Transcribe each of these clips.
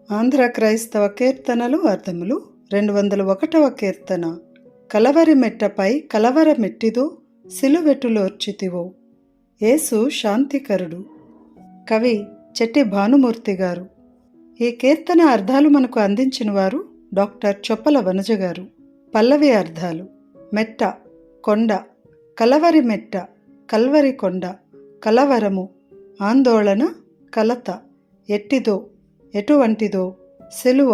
ఆంధ్ర క్రైస్తవ కీర్తనలు అర్థములు 201వ కీర్తన. కలవరి మెట్టపై కలవర మెట్టిదో సిలువెటులోర్చితివో. యేసు శాంతికరుడు. కవి చెట్టి భానుమూర్తి గారు. ఈ కీర్తన అర్థాలు మనకు అందించిన వారు డాక్టర్ చొప్పల వనజ గారు. పల్లవి అర్థాలు: మెట్ట, కొండ, కలవరి మెట్ట, కల్వరి కొండ, కలవరము, ఆందోళన, కలత, ఎట్టిదో, ఎటువంటిదో, సిలువ,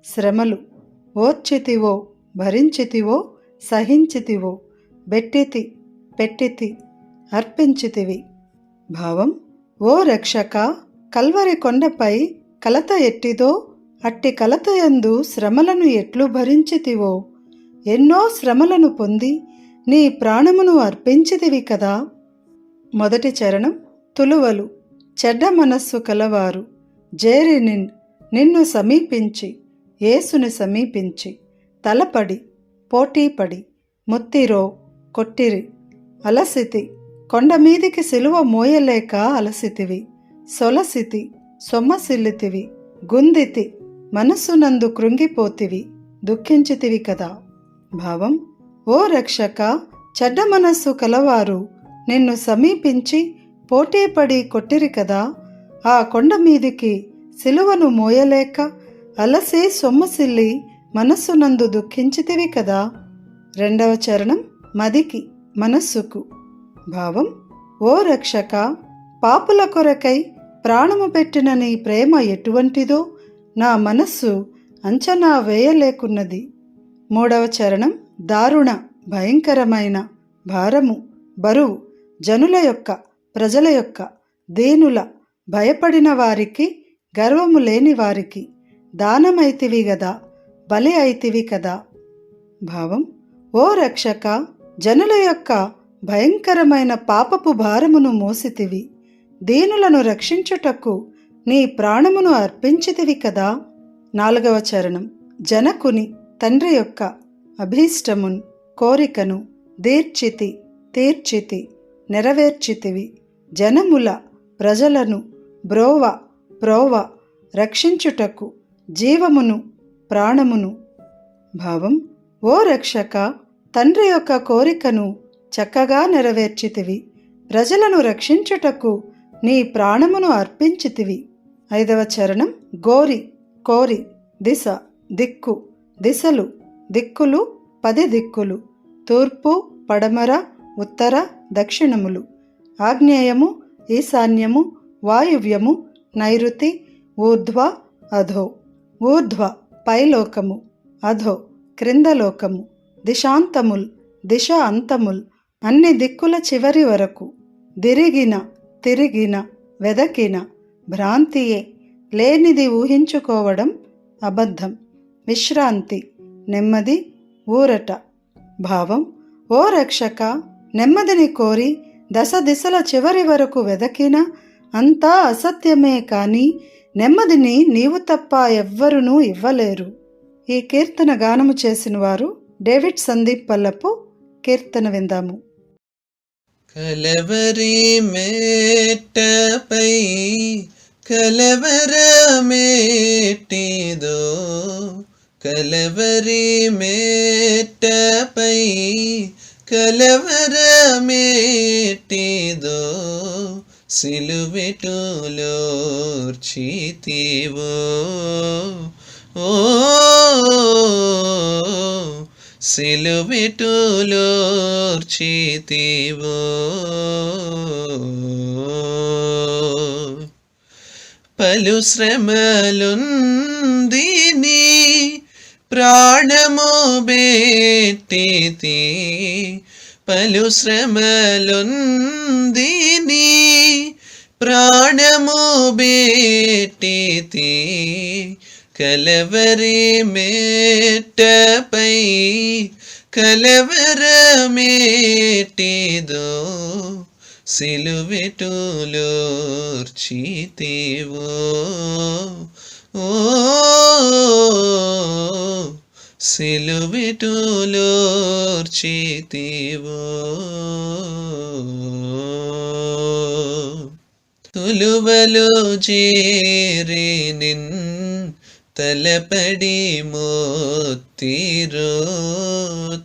శ్రమలు, ఓర్చితివో, భరించితివో, సహించితివో, బెట్టితి, పెట్టితి, అర్పించితివి. భావం: ఓ రక్షక, కల్వరి కొండపై కలత ఎట్టిదో అట్టి కలతయందు శ్రమలను ఎట్లు భరించితివో. ఎన్నో శ్రమలను పొంది నీ ప్రాణమును అర్పించితివి కదా. మొదటి చరణం. తులువలు: చెడ్డ మనస్సు కలవారు జేరి నిన్ను సమీపించి, యేసుని సమీపించి, తలపడి, పోటీపడి, ముత్తిరో, కొట్టిరి, అలసితి, కొండమీదికి సిలువ మోయలేక అలసితివి, సొలసితి, సొమ్మసిల్లితివి, గుందితి, మనస్సునందు కృంగిపోతివి, దుఃఖించితివి కదా. భావం: ఓ రక్షక, చెడ్డ మనస్సు కలవారు నిన్ను సమీపించి పోటీపడి కొట్టిరి కదా. ఆ కొండ మీదికి సిలువను మోయలేక అలసి సొమ్మసిల్లి మనస్సునందు దుఃఖించితివి కదా. రెండవ చరణం. మదికి, మనస్సుకు. భావం: ఓ రక్షక, పాపుల కొరకై ప్రాణము పెట్టిన నీ ప్రేమ ఎటువంటిదో నా మనస్సు అంచనా వేయలేకున్నది. మూడవ చరణం. దారుణ, భయంకరమైన, భారము, బరువు, జనుల యొక్క, ప్రజల యొక్క, దీనుల, భయపడిన వారికి, గర్వము లేని వారికి దానమైతివి గదా, బలి అయితివి కదా. భావం: ఓ రక్షక, జనుల యొక్క భయంకరమైన పాపపు భారమును మోసితివి, దీనులను రక్షించుటకు నీ ప్రాణమును అర్పించితివి కదా. నాలుగవ చరణం. జనకుని, తండ్రి యొక్క అభీష్టమున్, కోరికను తీర్చితి, నెరవేర్చితివి, జనముల, ప్రజలను ప్రోవ రక్షించుటకు జీవమును, ప్రాణమును. భావం: ఓ రక్షక, తండ్రి యొక్క కోరికను చక్కగా నెరవేర్చితివి, ప్రజలను రక్షించుటకు నీ ప్రాణమును అర్పించితివి. ఐదవ చరణం. కోరి, దిశ, దిక్కు, దిశలు, దిక్కులు, 10 దిక్కులు, తూర్పు, పడమర, ఉత్తర, దక్షిణములు, ఆగ్నేయము, ఈశాన్యము, వాయువ్యము, నైరుతి, ఊర్ధ్వ, అధో. ఊర్ధ్వ పైలోకము, అధో క్రిందలోకము, దిశాంతముల్, దిశ అంతముల్, అన్ని దిక్కుల చివరి వరకు, తిరిగిన, వెదకిన, భ్రాంతియే, లేనిది ఊహించుకోవడం, అబద్ధం, విశ్రాంతి, నెమ్మది, ఊరట. భావం: ఓ రక్షక, నెమ్మదిని కోరి దశ దిశల చివరి వరకు వెదకిన అంతా అసత్యమే కాని నెమ్మదిని నీవు తప్ప ఎవ్వరునూ ఇవ్వలేరు. ఈ కీర్తన గానము చేసిన వారు డేవిడ్ సందీప్ పల్లపు. కీర్తన విందాము. కలవరి మెట్టపై కలవర మెట్టిదో, కలవరి మెట్టపై కలవర మెట్టిదో, సిలువెటులోర్చితివో. ఓ సిలువెటులోర్చితివో. పలు శ్రమలుందిని ప్రాణము బెట్టితి, పలు శ్రమలుందిని ప్రాణము బెట్టితి, కలవరి మెట్టపై కలవర మెట్టిదో, సిలువెటులోర్చితివో. ఓ సిలువెటులోర్చితివో. తులువలు చేరి ತಲಪಡಿ ಮೋತ್ತಿರೋ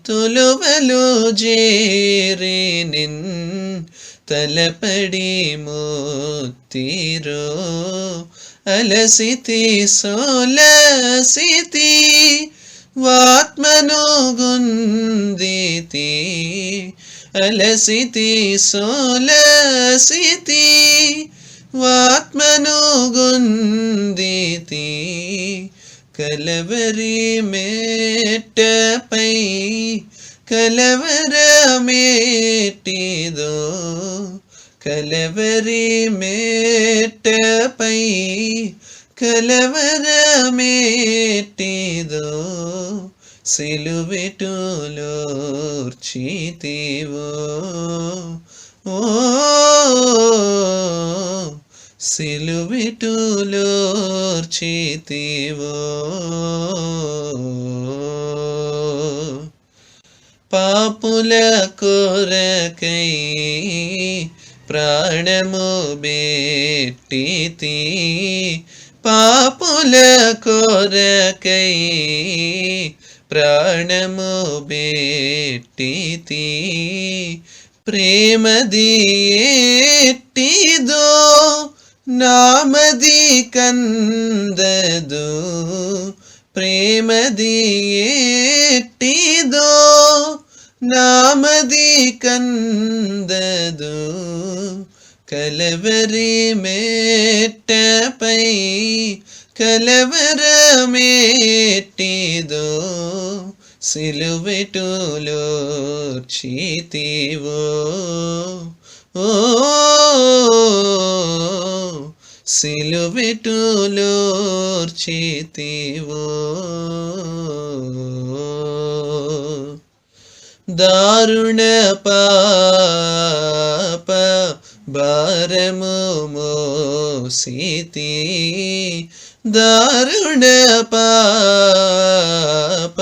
ತುಲುವಲು ಜೇರಿ ನಿನ್ ತಲಪಡಿ ಮೋತ್ತಿರೋ ಅಲಸಿತಿ ಸೋಲಸಿತಿ ವಾತ್ಮನು ಗುಂದಿತಿ ಅಲಸಿತಿ ಸೋಲಸಿತಿ ವಾತ್ಮನು ಗುಂದಿತಿ ಕಲವರಿ ಮೇಟಪೈ ಕಲವರ ಮೇಟಿದೋ ಕಲವರಿ ಮೇಟಪೈ ಕಲವರ ಮೇಟಿದೋ ಸಿಲುಬೆಟುಲೋರ್ಚಿತಿವೋ ಓ సిలువిటులోర్చితివో పాపుల కొరకై ప్రాణము బెట్టితి పాపుల కొరకై ప్రాణము బెట్టితి ప్రేమది ఎట్టిదో ನಾಮದಿ ಕಂದದು ಪ್ರೇಮದಿ ಎಟ್ಟಿದೋ ನಾಮದಿ ಕಂದದು ಕಲವರಿ ಮೇಟಪೈ ಕಲವರ ಮೇಟಿದೋ ಸಿಲುಬೆಟುಲೋರ್ಚಿತಿವೋ ಓ సిలుబెటులోర్చితివో దారుణ పాప భారము మోసితి దారుణ పాప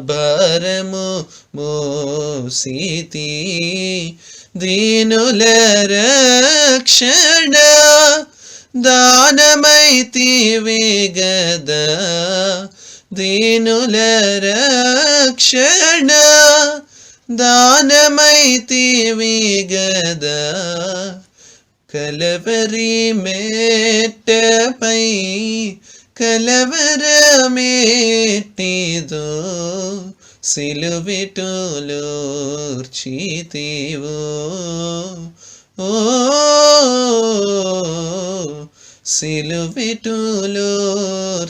భారము మోసితి దీనుల రక్షణ దానమైతివి గదా దీనుల రక్షణ దానమైతివి గదా కలవరి మేటపై కలవర మేటిదో సిలుబెటులోర్చితివో ఓ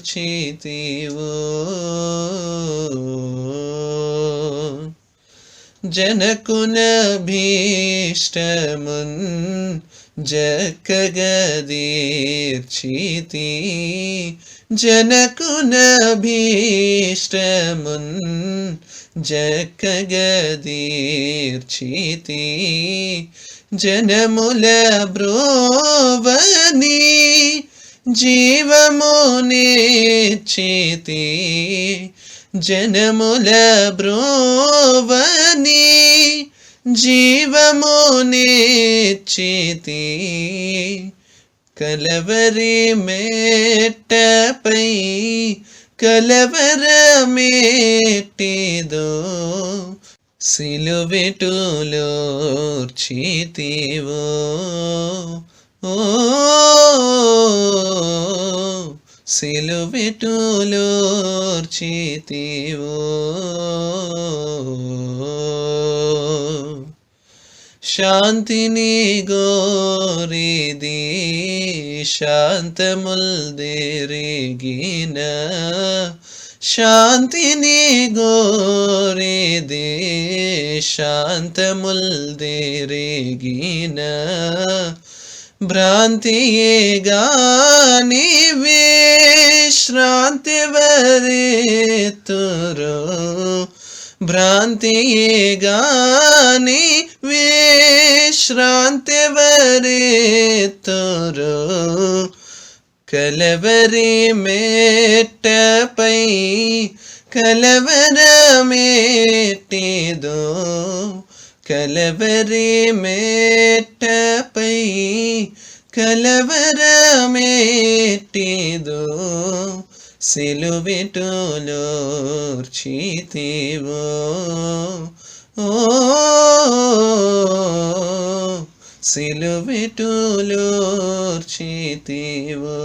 సిలుబెటులోర్చితివో జనకునభీష్టమున్ జక్కగదీర్చితి జనకునభీష్టమున్ జక్కగదీర్చితి జనముల బ్రోవని జీవమునిచ్చితి జనముల బ్రోవని జీవమునిచ్చితి కలవరి మేటపై కలవర మేటిదో సిలుబెటులోర్చితివో ఓ సిలుబెటులోర్చితివో శాంతిని గోరిది శాంతముల్దెరిగిన శాంతిని గోరిది శాంతముల్దెరిగిన భ్రాంతియే గాని విశ్రాంతి వరెతురో భ్రాంతియే గాని విశ్రాంతి వరెతురో కలవరి మేటపై కలవర మేటిదో కలవరి మేటపై కలవర మేటిదో సిలువిటులోర్చితివో ఓ సిలువిటులోర్చితివో